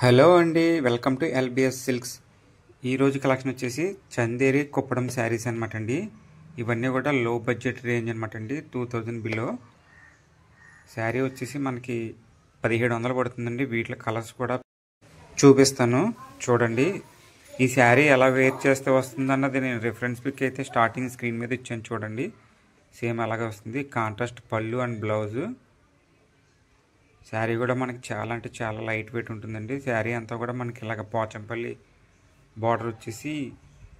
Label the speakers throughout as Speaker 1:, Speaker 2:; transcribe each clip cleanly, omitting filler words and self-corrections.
Speaker 1: Hello అండి, welcome to lbs silks. ఈరోజు collection వచ్చేసి చందేరి కుప్పడం శారీస్ అనమాట అండి. ఇవన్నీ కూడా లో బడ్జెట్ రేంజ్ అనమాట అండి. 2000 బిలో శారీ వచ్చేసి మనకి 1700 పడుతుందండి. వీటిలో కలర్స్ కూడా చూపిస్తాను చూడండి. ఈ శారీ ఎలా వేర్ చేస్తే వస్తుంది అన్నది నేను రిఫరెన్స్ పిక్ అయితే స్టార్టింగ్ స్క్రీన్ మీద ఇచ్చాను చూడండి. సేమ్ అలాగే వస్తుంది. కాంట్రాస్ట్ పళ్ళు అండ్ బ్లౌజు. శారీ కూడా మనకి చాలా అంటే చాలా లైట్ వెయిట్ ఉంటుందండి. శారీ అంతా కూడా మనకి ఇలాగ పోచంపల్లి బార్డర్ వచ్చేసి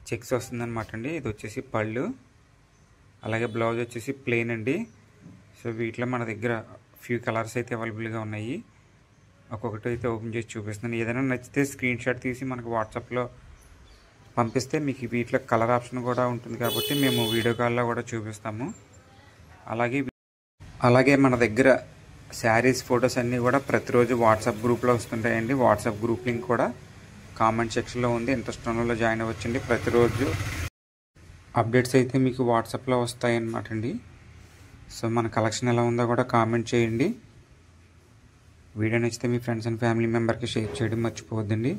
Speaker 1: చెక్స్ వస్తుందన్నమాట అండి. ఇది వచ్చేసి పళ్ళు, అలాగే బ్లౌజ్ వచ్చేసి ప్లెయిన్ అండి. సో వీటిలో మన దగ్గర ఫ్యూ కలర్స్ అయితే అవైలబుల్గా ఉన్నాయి. ఒక్కొక్కటి అయితే ఓపెన్ చేసి చూపిస్తున్నాను. ఏదైనా నచ్చితే స్క్రీన్ షాట్ తీసి మనకు వాట్సాప్లో పంపిస్తే మీకు వీటిలో కలర్ ఆప్షన్ కూడా ఉంటుంది కాబట్టి మేము వీడియో కాల్లో కూడా చూపిస్తాము. అలాగే మన దగ్గర శారీస్ ఫొటోస్ అన్నీ కూడా ప్రతిరోజు వాట్సాప్ గ్రూప్లో వస్తుంటాయండి. వాట్సాప్ గ్రూప్ లింక్ కూడా కామెంట్ సెక్షన్లో ఉంది. ఇంట్రెస్ట్ ఉన్నలో జాయిన్ అవ్వచ్చండి. ప్రతిరోజు అప్డేట్స్ అయితే మీకు వాట్సాప్లో వస్తాయన్నమాట అండి. సో మన కలెక్షన్ ఎలా ఉందో కూడా కామెంట్ చేయండి. వీడియో నచ్చితే మీ ఫ్రెండ్స్ అండ్ ఫ్యామిలీ మెంబర్కి షేర్ చేయడం మర్చిపోవద్దండి.